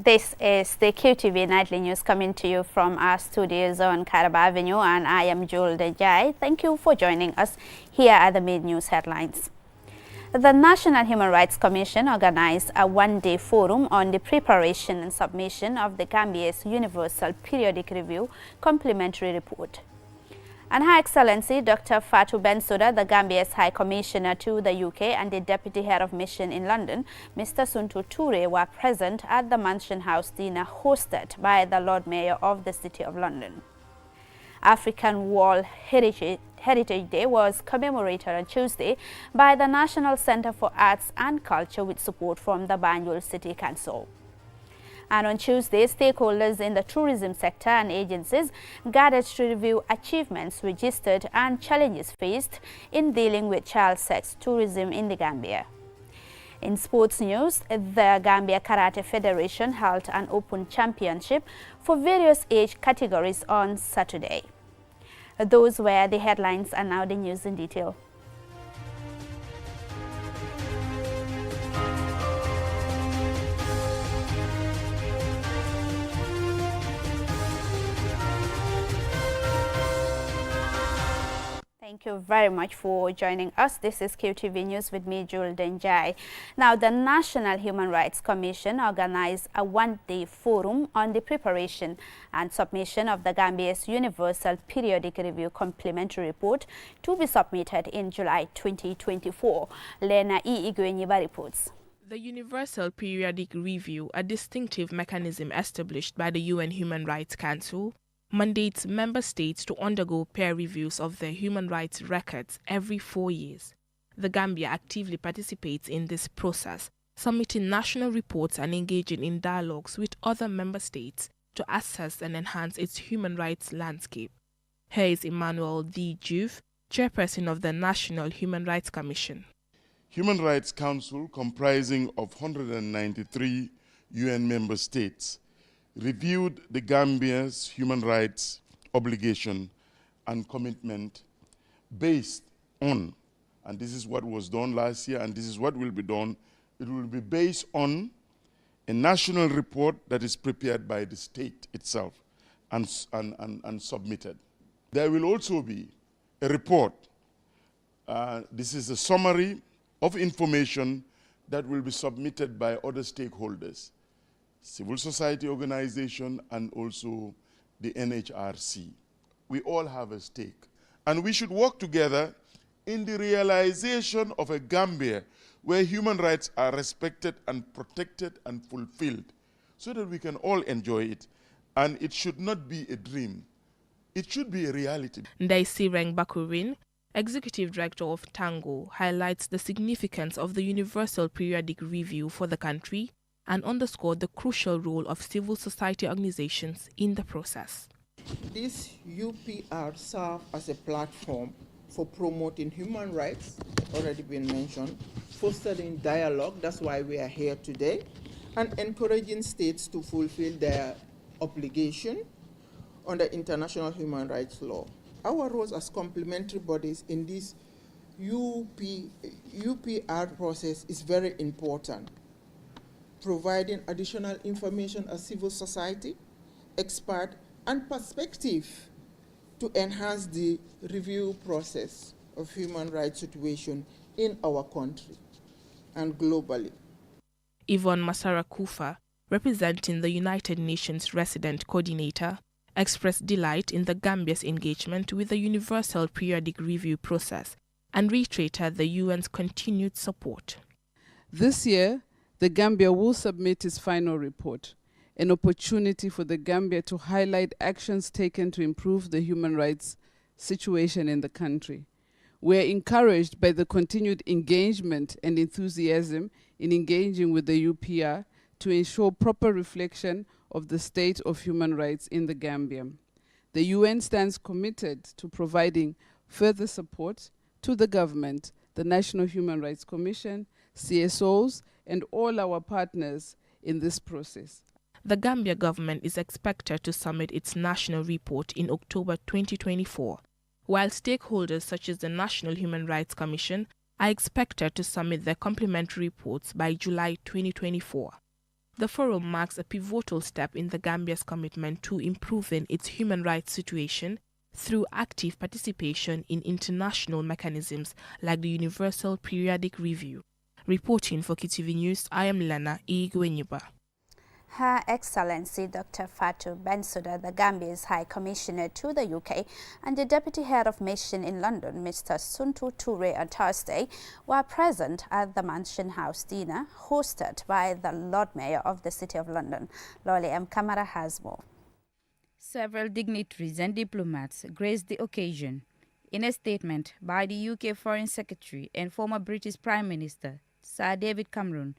This is the QTV Nightly News coming to you from our studios on Caraba Avenue, and I am Joel Dejai. Thank you for joining us. Here are the main news headlines. The National Human Rights Commission organized a one-day forum on the preparation and submission of the Gambia's Universal Periodic Review Complementary Report. And Her Excellency Dr. Fatou Bensouda, the Gambia's High Commissioner to the UK, and the Deputy Head of Mission in London, Mr. Suntu Toure, were present at the Mansion House dinner hosted by the Lord Mayor of the City of London. African World Heritage Day was commemorated on Tuesday by the National Center for Arts and Culture with support from the Banjul City Council. And on Tuesday, stakeholders in the tourism sector and agencies gathered to review achievements registered and challenges faced in dealing with child sex tourism in the Gambia. In sports news, the Gambia Karate Federation held an open championship for various age categories on Saturday. Those were the headlines, and now the news in detail. Thank you very much for joining us. This is QTV News with me, Joel Denjai. Now, the National Human Rights Commission organized a one-day forum on the preparation and submission of the Gambia's Universal Periodic Review Complementary Report to be submitted in July 2024. Lena E. Igwenyiba reports. The Universal Periodic Review, a distinctive mechanism established by the UN Human Rights Council, mandates member states to undergo peer reviews of their human rights records every 4 years. The Gambia actively participates in this process, submitting national reports and engaging in dialogues with other member states to assess and enhance its human rights landscape. Here is Emmanuel D. Juve, chairperson of the National Human Rights Commission. Human Rights Council, comprising of 193 UN member states, reviewed the Gambia's human rights obligation and commitment based on, and this is what was done last year and this is what will be done, it will be based on a national report that is prepared by the state itself and submitted. There will also be a report. This is a summary of information that will be submitted by other stakeholders, civil society organization, and also the NHRC. We all have a stake, and we should work together in the realization of a Gambia where human rights are respected and protected and fulfilled, so that we can all enjoy it. And it should not be a dream. It should be a reality. Ndaisireng Bakurin, Executive Director of Tango, highlights the significance of the Universal Periodic Review for the country and underscored the crucial role of civil society organizations in the process. This UPR serves as a platform for promoting human rights, already been mentioned, fostering dialogue, that's why we are here today, and encouraging states to fulfill their obligation under international human rights law. Our roles as complementary bodies in this UPR process is very important, providing additional information as civil society, expert, and perspective to enhance the review process of human rights situation in our country and globally. Yvonne Masara Kufa, representing the United Nations Resident Coordinator, expressed delight in the Gambia's engagement with the Universal Periodic Review process and reiterated the UN's continued support. This year, the Gambia will submit its final report, an opportunity for the Gambia to highlight actions taken to improve the human rights situation in the country. We are encouraged by the continued engagement and enthusiasm in engaging with the UPR to ensure proper reflection of the state of human rights in the Gambia. The UN stands committed to providing further support to the government, the National Human Rights Commission, CSOs, and all our partners in this process. The Gambia government is expected to submit its national report in October 2024, while stakeholders such as the National Human Rights Commission are expected to submit their complementary reports by July 2024. The forum marks a pivotal step in the Gambia's commitment to improving its human rights situation through active participation in international mechanisms like the Universal Periodic Review. Reporting for KTV News, I am Lana Igwenyiba. Her Excellency Dr. Fatou Bensouda, the Gambia's High Commissioner to the UK, and the Deputy Head of Mission in London, Mr. Suntu Toure, on Thursday, were present at the Mansion House dinner hosted by the Lord Mayor of the City of London. Lolly M. Kamara has more. Several dignitaries and diplomats graced the occasion. In a statement by the UK Foreign Secretary and former British Prime Minister, Sir David Cameron,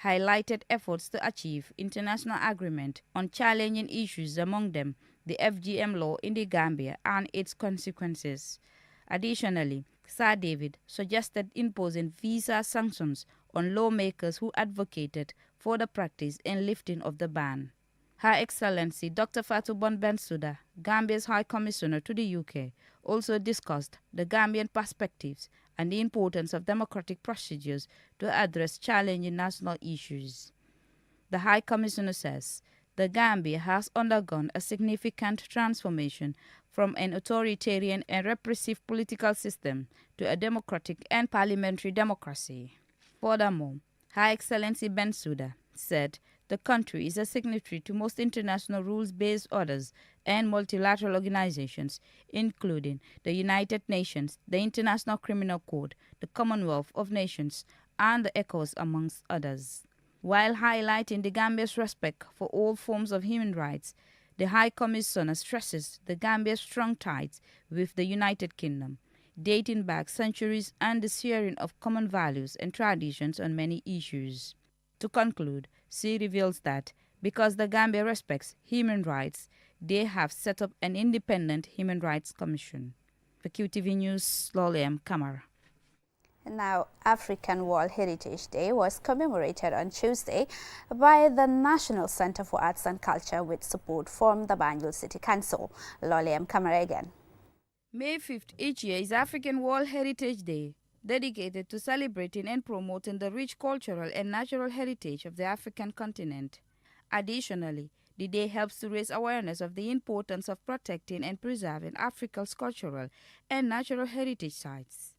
highlighted efforts to achieve international agreement on challenging issues, among them the FGM law in the Gambia and its consequences. Additionally, Sir David suggested imposing visa sanctions on lawmakers who advocated for the practice and lifting of the ban. Her Excellency Dr. Fatou Bensouda, Gambia's High Commissioner to the UK, also discussed the Gambian perspectives and the importance of democratic procedures to address challenging national issues. The High Commissioner says the Gambia has undergone a significant transformation from an authoritarian and repressive political system to a democratic and parliamentary democracy. Furthermore, Her Excellency Bensouda said the country is a signatory to most international rules-based orders and multilateral organizations, including the United Nations, the International Criminal Court, the Commonwealth of Nations, and the ECOWAS, amongst others. While highlighting the Gambia's respect for all forms of human rights, the High Commissioner stresses the Gambia's strong ties with the United Kingdom, dating back centuries, and the sharing of common values and traditions on many issues. To conclude, she reveals that because the Gambia respects human rights, they have set up an independent Human Rights Commission. For QTV News, Lolly M. Kamara. Now, African World Heritage Day was commemorated on Tuesday by the National Center for Arts and Culture with support from the Banjul City Council. Lolly M. Kamara again. May 5th each year is African World Heritage Day, dedicated to celebrating and promoting the rich cultural and natural heritage of the African continent. Additionally, the day helps to raise awareness of the importance of protecting and preserving Africa's cultural and natural heritage sites.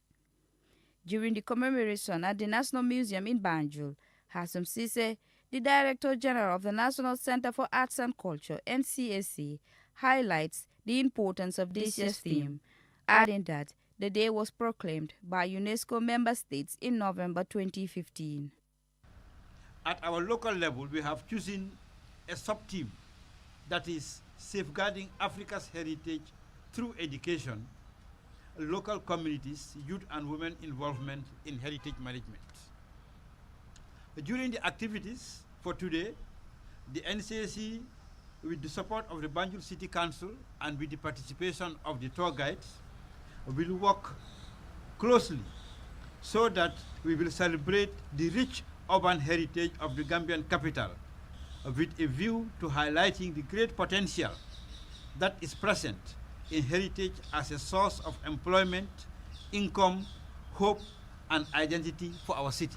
During the commemoration at the National Museum in Banjul, Hassam Sise, the Director General of the National Center for Arts and Culture, NCAC, highlights the importance of this year's theme, adding that the day was proclaimed by UNESCO member states in November 2015. At our local level, we have chosen a sub-theme that is safeguarding Africa's heritage through education, local communities, youth and women involvement in heritage management. During the activities for today, the NCAC, with the support of the Banjul City Council and with the participation of the tour guides, will work closely so that we will celebrate the rich urban heritage of the Gambian capital with a view to highlighting the great potential that is present in heritage as a source of employment, income, hope, and identity for our city.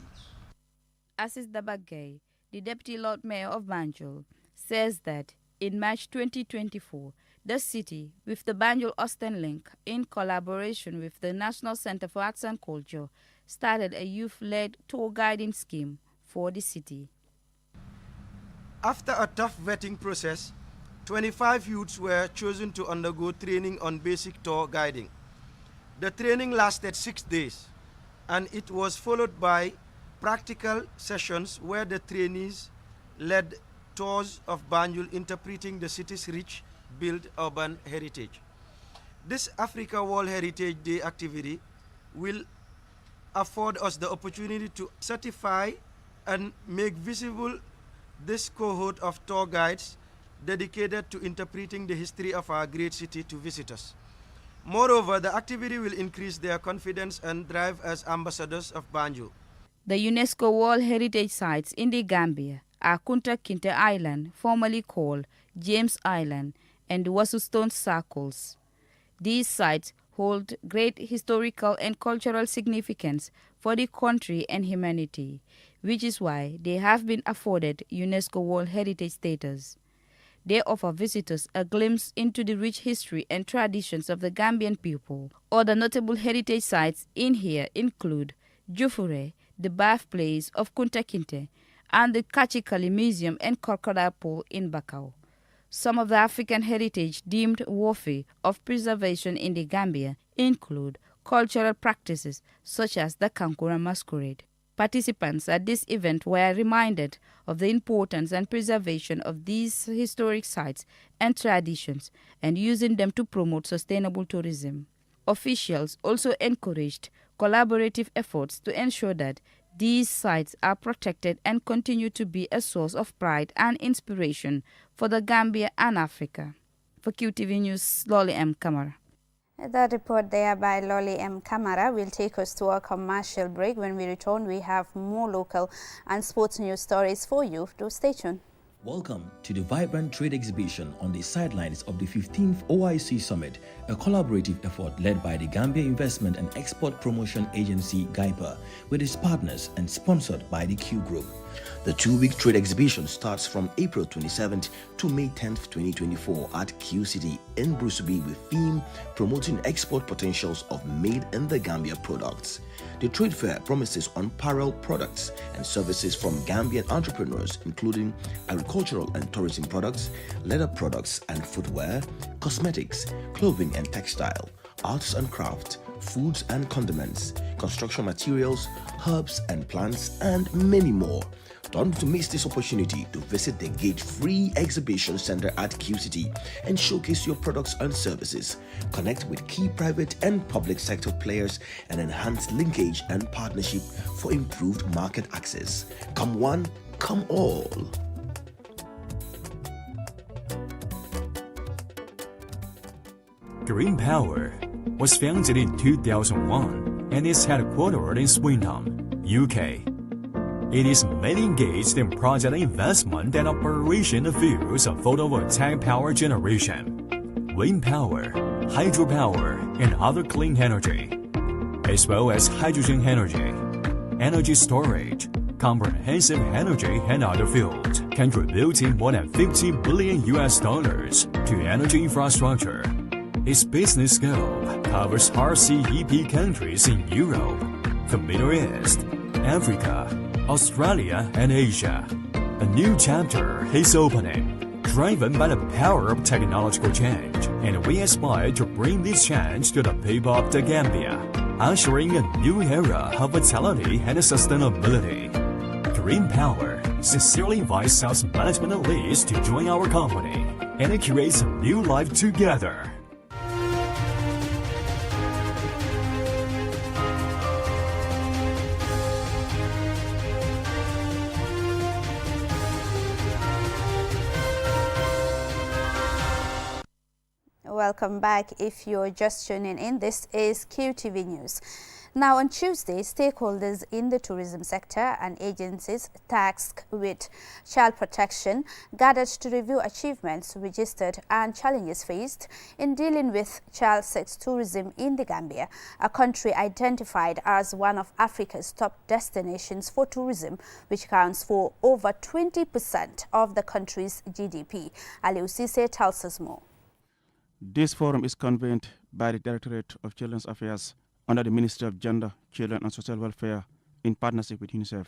Assis Dabagay, the Deputy Lord Mayor of Banjul, says that in March 2024, the city, with the Banjul-Austin link, in collaboration with the National Center for Arts and Culture, started a youth-led tour guiding scheme for the city. After a tough vetting process, 25 youths were chosen to undergo training on basic tour guiding. The training lasted 6 days, and it was followed by practical sessions where the trainees led tours of Banjul interpreting the city's rich built urban heritage. This Africa World Heritage Day activity will afford us the opportunity to certify and make visible this cohort of tour guides dedicated to interpreting the history of our great city to visitors. Moreover, the activity will increase their confidence and drive as ambassadors of Banjul. The UNESCO World Heritage Sites in the Gambia are Kunta Kinte Island, formerly called James Island, and the Wasustone Circles. These sites hold great historical and cultural significance for for the country and humanity, which is why they have been afforded UNESCO World Heritage status. They offer visitors a glimpse into the rich history and traditions of the Gambian people. Other notable heritage sites in here include Jufure, the birthplace of Kunta Kinte, and the Kachikali Museum and Crocodile Pool in Bakau. Some of the African heritage deemed worthy of preservation in the Gambia include cultural practices such as the Kankura masquerade. Participants at this event were reminded of the importance and preservation of these historic sites and traditions and using them to promote sustainable tourism. Officials also encouraged collaborative efforts to ensure that these sites are protected and continue to be a source of pride and inspiration for the Gambia and Africa. For QTV News, Lolly M. Kamara. That report there by Lolly M. Kamara will take us to a commercial break. When we return, we have more local and sports news stories for you. Do stay tuned. Welcome to the vibrant trade exhibition on the sidelines of the 15th OIC Summit, a collaborative effort led by the Gambia Investment and Export Promotion Agency GAIPA with its partners and sponsored by the Q Group. The two-week trade exhibition starts from April 27th to May 10th, 2024 at Q City in Bruceby with theme promoting export potentials of made in the Gambia products. The trade fair promises unparalleled products and services from Gambian entrepreneurs, including agricultural and tourism products, leather products and footwear, cosmetics, clothing and textile, arts and craft, foods and condiments, construction materials, herbs and plants, and many more. Don't miss this opportunity to visit the Gate-free exhibition center at Q City and showcase your products and services. Connect with key private and public sector players and enhance linkage and partnership for improved market access. Come one, come all. Green Power was founded in 2001 and is headquartered in Swindon, UK. It is mainly engaged in project investment and operation fields of photovoltaic power generation, wind power, hydropower, and other clean energy, as well as hydrogen energy, energy storage, comprehensive energy, and other fields, contributing more than $50 billion to energy infrastructure. Its business scope covers RCEP countries in Europe, the Middle East, Africa, Australia, and Asia. A new chapter is opening, driven by the power of technological change, and we aspire to bring this change to the people of the Gambia, ushering a new era of vitality and sustainability. Green Power sincerely invites sales management leads to join our company and create a new life together. Welcome back. If you're just tuning in, this is QTV News. Now on Tuesday, stakeholders in the tourism sector and agencies tasked with child protection gathered to review achievements registered and challenges faced in dealing with child sex tourism in the Gambia, a country identified as one of Africa's top destinations for tourism, which counts for over 20% of the country's GDP. Ali Usise tells us more. This forum is convened by the Directorate of Children's Affairs under the Ministry of Gender, Children and Social Welfare in partnership with UNICEF.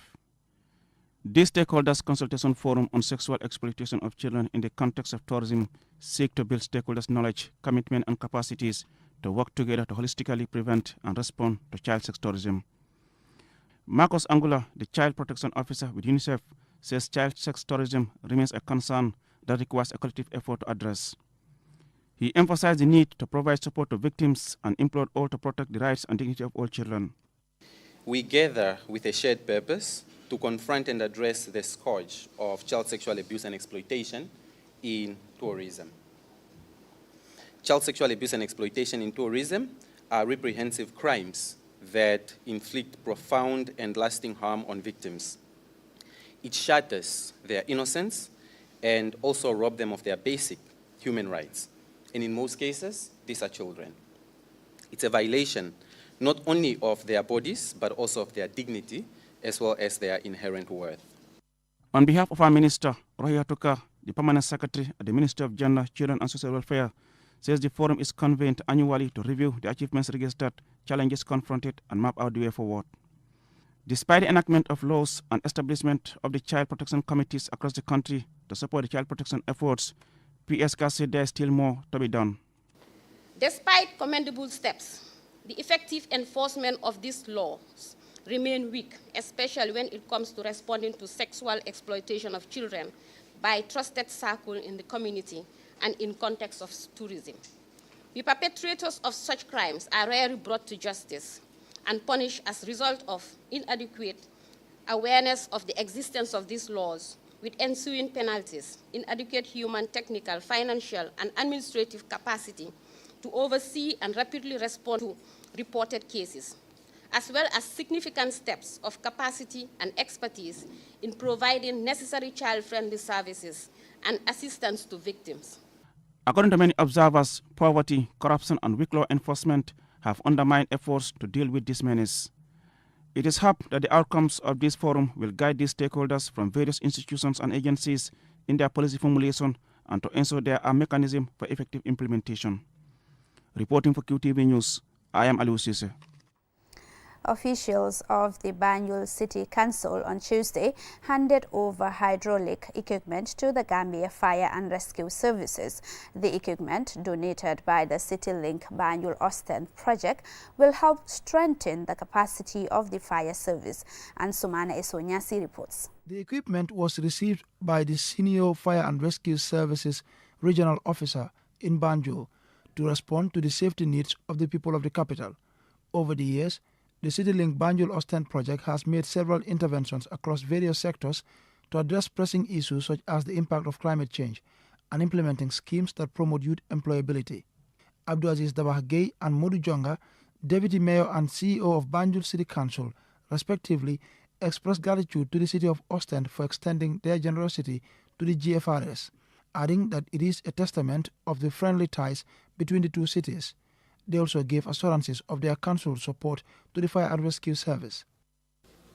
This stakeholders consultation forum on sexual exploitation of children in the context of tourism seek to build stakeholders' knowledge, commitment and capacities to work together to holistically prevent and respond to child sex tourism. Marcos Angula, the Child Protection Officer with UNICEF, says child sex tourism remains a concern that requires a collective effort to address. He emphasized the need to provide support to victims and implored all to protect the rights and dignity of all children. We gather with a shared purpose to confront and address the scourge of child sexual abuse and exploitation in tourism. Child sexual abuse and exploitation in tourism are reprehensive crimes that inflict profound and lasting harm on victims. It shatters their innocence and also robs them of their basic human rights. And in most cases, these are children. It's a violation not only of their bodies, but also of their dignity, as well as their inherent worth. On behalf of our Minister, Rohia Tuka, the Permanent Secretary at the Ministry of Gender, Children and Social Welfare, says the forum is convened annually to review the achievements registered, challenges confronted, and map out the way forward. Despite the enactment of laws and establishment of the child protection committees across the country to support the child protection efforts, PSK said there is still more to be done. Despite commendable steps, the effective enforcement of these laws remain weak, especially when it comes to responding to sexual exploitation of children by trusted circles in the community and in context of tourism. The perpetrators of such crimes are rarely brought to justice and punished as a result of inadequate awareness of the existence of these laws, with ensuing penalties, inadequate human, technical, financial, and administrative capacity to oversee and rapidly respond to reported cases, as well as significant steps of capacity and expertise in providing necessary child-friendly services and assistance to victims. According to many observers, poverty, corruption, and weak law enforcement have undermined efforts to deal with this menace. It is hoped that the outcomes of this forum will guide these stakeholders from various institutions and agencies in their policy formulation and to ensure there are mechanisms for effective implementation. Reporting for QTV News, I am Aliu Sise. Officials of the Banjul City Council on Tuesday handed over hydraulic equipment to the Gambia Fire and Rescue Services. The equipment, donated by the CityLink Banjul Osten project, will help strengthen the capacity of the fire service. And Sumana Esonyasi reports. The equipment was received by the Senior Fire and Rescue Services Regional Officer in Banjul to respond to the safety needs of the people of the capital. Over the years, the CityLink Banjul Osten project has made several interventions across various sectors to address pressing issues such as the impact of climate change and implementing schemes that promote youth employability. Abdulaziz Dabah Gay and Modu Jonga, Deputy Mayor and CEO of Banjul City Council, respectively, expressed gratitude to the city of Osten for extending their generosity to the GFRS, adding that it is a testament of the friendly ties between the two cities. They also gave assurances of their council's support to the fire and rescue service.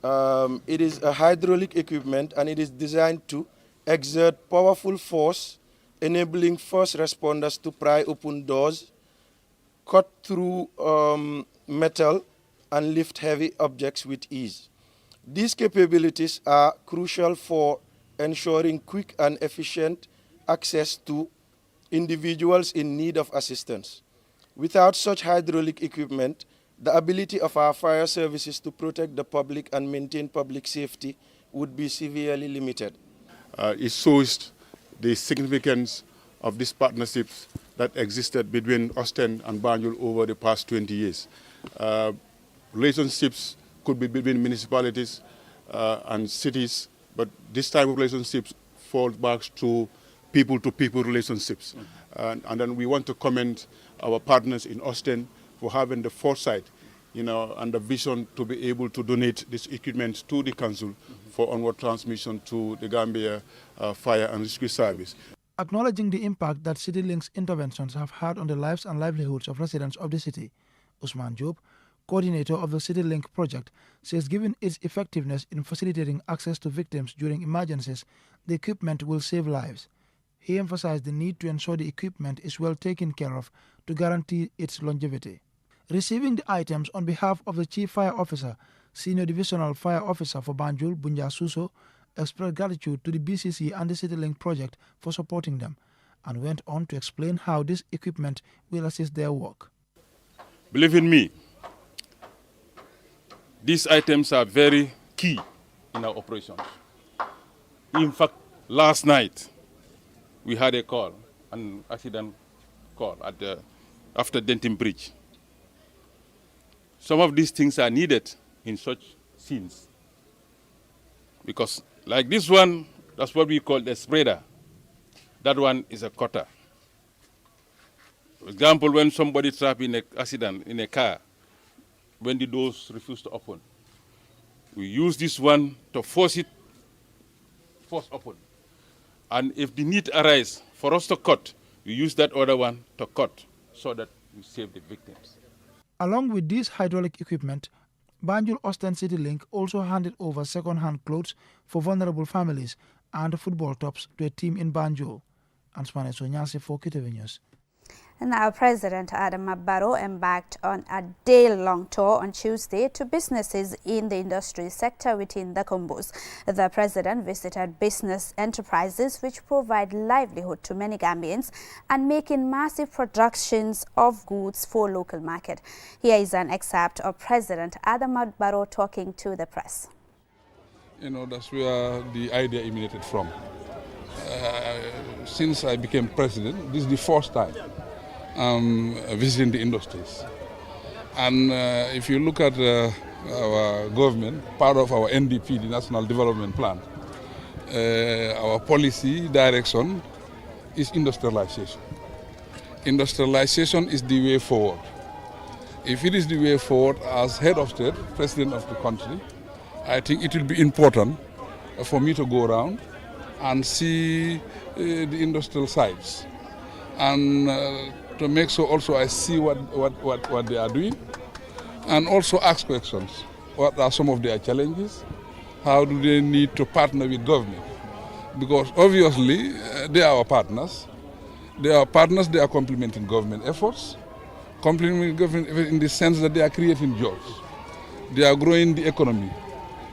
It is a hydraulic equipment and it is designed to exert powerful force, enabling first responders to pry open doors, cut through metal, and lift heavy objects with ease. These capabilities are crucial for ensuring quick and efficient access to individuals in need of assistance. Without such hydraulic equipment, the ability of our fire services to protect the public and maintain public safety would be severely limited. It shows the significance of these partnerships that existed between Osten and Banjul over the past 20 years. Relationships could be between municipalities and cities, but this type of relationships falls back to people-to-people relationships. And then we want to commend our partners in Osten for having the foresight, and the vision to be able to donate this equipment to the council for onward transmission to the Gambia Fire and Rescue Service. Acknowledging the impact that CityLink's interventions have had on the lives and livelihoods of residents of the city, Usman Job, coordinator of the CityLink project, says given its effectiveness in facilitating access to victims during emergencies, the equipment will save lives. He emphasized the need to ensure the equipment is well taken care of to guarantee its longevity. Receiving the items on behalf of the Chief Fire Officer, Senior Divisional Fire Officer for Banjul, Bunja Suso, expressed gratitude to the BCC and the CityLink project for supporting them, and went on to explain how this equipment will assist their work. Believe in me, these items are very key in our operations. In fact, last night, we had a call, an accident call after Denton Bridge. Some of these things are needed in such scenes. Because like this one, that's what we call the spreader. That one is a cutter. For example, when somebody trapped in an accident in a car, when the doors refuse to open, we use this one to force open. And if the need arises for us to cut, we use that other one to cut so that we save the victims. Along with this hydraulic equipment, Banjul Austin City Link also handed over second-hand clothes for vulnerable families and football tops to a team in Banjul. Ansmane Sonyasi for KTV News. Now, President Adama Barrow embarked on a day-long tour on Tuesday to businesses in the industry sector within the Kombos. The president visited business enterprises which provide livelihood to many Gambians and making massive productions of goods for local market. Here is an excerpt of President Adama Barrow talking to the press. You know, that's where the idea emanated from. Since I became president, this is the first time visiting the industries. And if you look at our government, part of our NDP, the National Development Plan, our policy direction is industrialization. Industrialization is the way forward. If it is the way forward, as head of state, president of the country, I think it will be important for me to go around and see the industrial sites, and to make sure also I see what they are doing, and also ask questions. What are some of their challenges? How do they need to partner with government? Because obviously they are our partners. They are partners, they are complementing government efforts, complementing government efforts in the sense that they are creating jobs. They are growing the economy.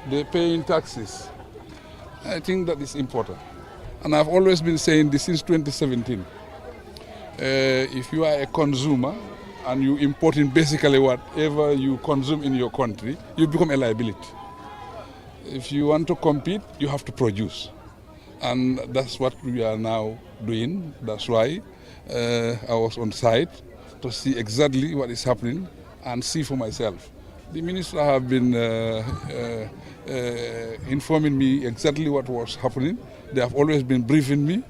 They are paying taxes. I think that is important. And I've always been saying this since 2017. If you are a consumer and you import in basically whatever you consume in your country, you become a liability. If you want to compete, you have to produce. And that's what we are now doing. That's why I was on site to see exactly what is happening and see for myself. The minister have been informing me exactly what was happening. They have always been briefing me,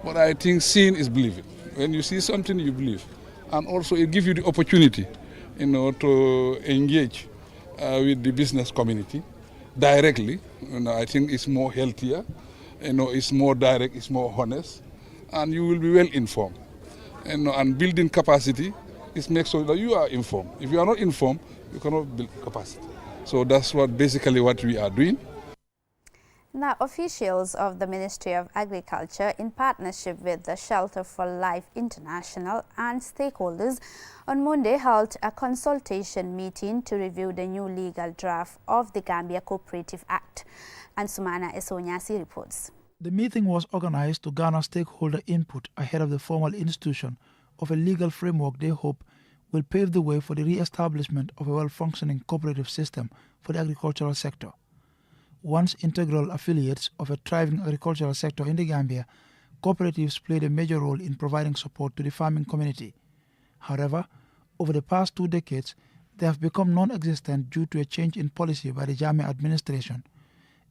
but I think seeing is believing. When you see something, you believe, and also it gives you the opportunity, you know, to engage with the business community directly. You know, I think it's more healthier, you know, it's more direct, it's more honest, and you will be well informed. You know, and building capacity is make sure that you are informed. If you are not informed, you cannot build capacity. So that's basically what we are doing. Now, officials of the Ministry of Agriculture, in partnership with the Shelter for Life International and stakeholders, on Monday held a consultation meeting to review the new legal draft of the Gambia Cooperative Act. And Sumana Esonyasi reports. The meeting was organized to garner stakeholder input ahead of the formal institution of a legal framework they hope will pave the way for the re-establishment of a well-functioning cooperative system for the agricultural sector. Once integral affiliates of a thriving agricultural sector in the Gambia, cooperatives played a major role in providing support to the farming community. However, over the past 2 decades, they have become non-existent due to a change in policy by the Jammeh administration,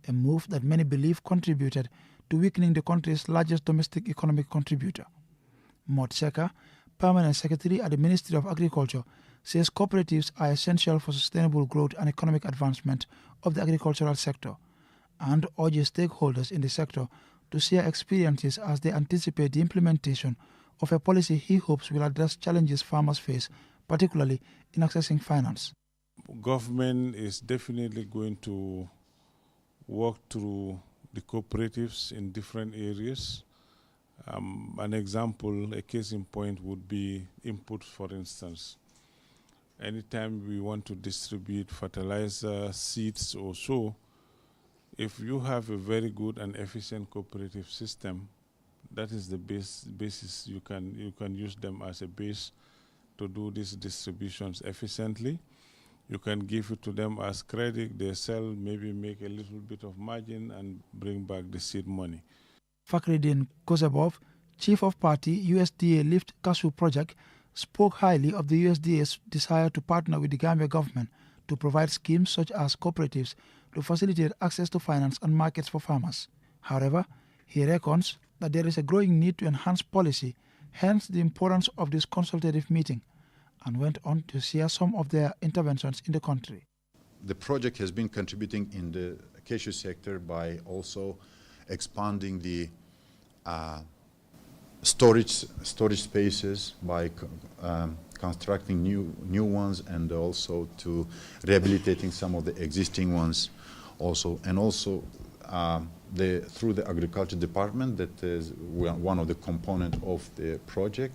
a move that many believe contributed to weakening the country's largest domestic economic contributor. Mott Seka, Permanent Secretary at the Ministry of Agriculture, says cooperatives are essential for sustainable growth and economic advancement of the agricultural sector, and urges stakeholders in the sector to share experiences as they anticipate the implementation of a policy he hopes will address challenges farmers face, particularly in accessing finance. Government is definitely going to work through the cooperatives in different areas. An example, a case in point would be input, for instance. Anytime we want to distribute fertilizer, seeds or so, if you have a very good and efficient cooperative system, that is the basis. You can use them as a base to do these distributions efficiently. You can give it to them as credit, they sell, maybe make a little bit of margin and bring back the seed money. Fakhreddin Kozabov, Chief of Party USDA Lift Cashew Project, spoke highly of the USDA's desire to partner with the Gambia government to provide schemes such as cooperatives to facilitate access to finance and markets for farmers. However, he reckons that there is a growing need to enhance policy, hence the importance of this consultative meeting, and went on to share some of their interventions in the country. The project has been contributing in the cashew sector by also expanding the storage spaces by constructing new ones, and also to rehabilitating some of the existing ones also. And also through the agriculture department, that is one of the components of the project.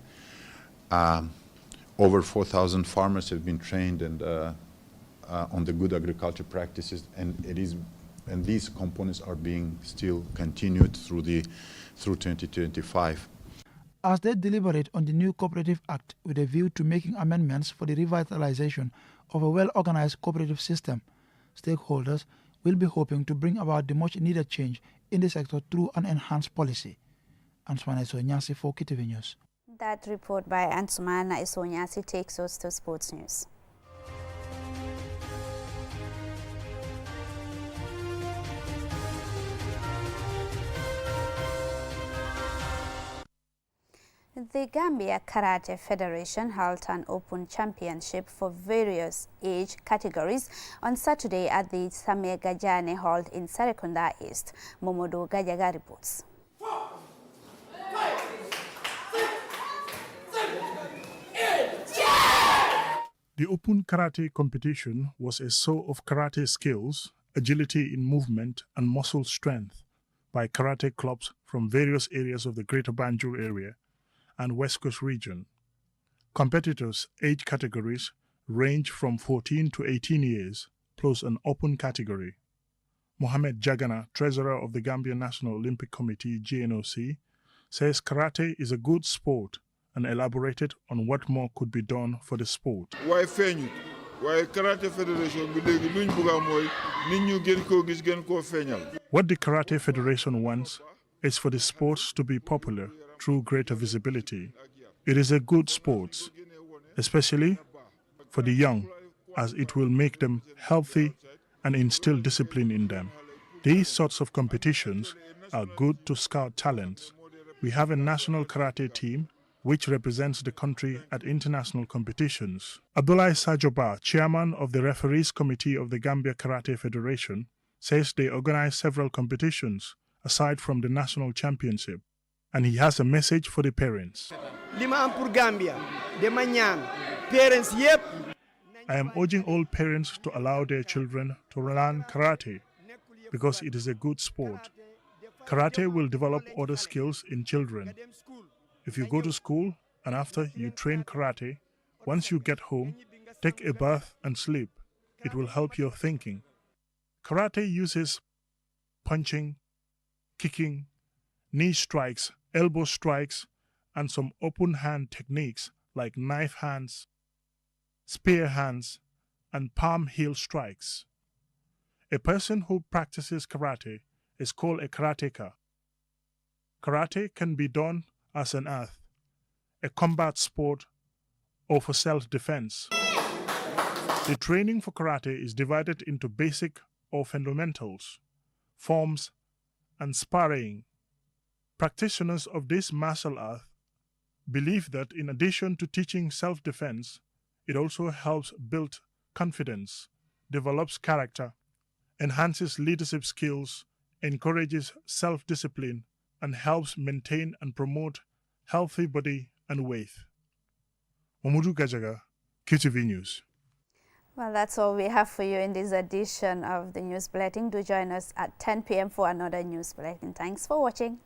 Over 4,000 farmers have been trained and on the good agriculture practices, and these components are being still continued through 2025. As they deliberate on the new Cooperative Act with a view to making amendments for the revitalization of a well-organized cooperative system, stakeholders will be hoping to bring about the much-needed change in the sector through an enhanced policy. Ansumana Isonyasi for KTV News. That report by Ansumana Isonyasi takes us to sports news. The Gambia Karate Federation held an open championship for various age categories on Saturday at the Sameh Gajane Hall in Serekunda East. Momodo Gajaga reports. The open karate competition was a show of karate skills, agility in movement, and muscle strength by karate clubs from various areas of the Greater Banjul area and West Coast region. Competitors' age categories range from 14 to 18 years, plus an open category. Mohamed Jagana, treasurer of the Gambia National Olympic Committee, GNOC, says karate is a good sport and elaborated on what more could be done for the sport. Why feñu? Why Karate Federation bi legi luñ bëgga moy nit ñu gën ko gis gën ko feñal. What the Karate Federation wants is for the sports to be popular through greater visibility. It is a good sport, especially for the young, as it will make them healthy and instill discipline in them. These sorts of competitions are good to scout talent. We have a national karate team which represents the country at international competitions. Abdullah Sajoba, chairman of the referees committee of the Gambia Karate Federation, says they organize several competitions aside from the national championship, and he has a message for the parents. I am urging all parents to allow their children to learn karate because it is a good sport. Karate will develop other skills in children. If you go to school and after you train karate, once you get home, take a bath and sleep. It will help your thinking. Karate uses punching, kicking, knee strikes, elbow strikes, and some open hand techniques like knife hands, spear hands, and palm heel strikes. A person who practices karate is called a karateka. Karate can be done as an art, a combat sport, or for self-defense. The training for karate is divided into basic or fundamentals, forms, and sparring. Practitioners of this martial art believe that in addition to teaching self-defense, it also helps build confidence, develops character, enhances leadership skills, encourages self-discipline, and helps maintain and promote healthy body and weight. Mamudu Gajaga, QTV News. Well, that's all we have for you in this edition of the News Bulletin. Do join us at 10 p.m. for another News Bulletin. Thanks for watching.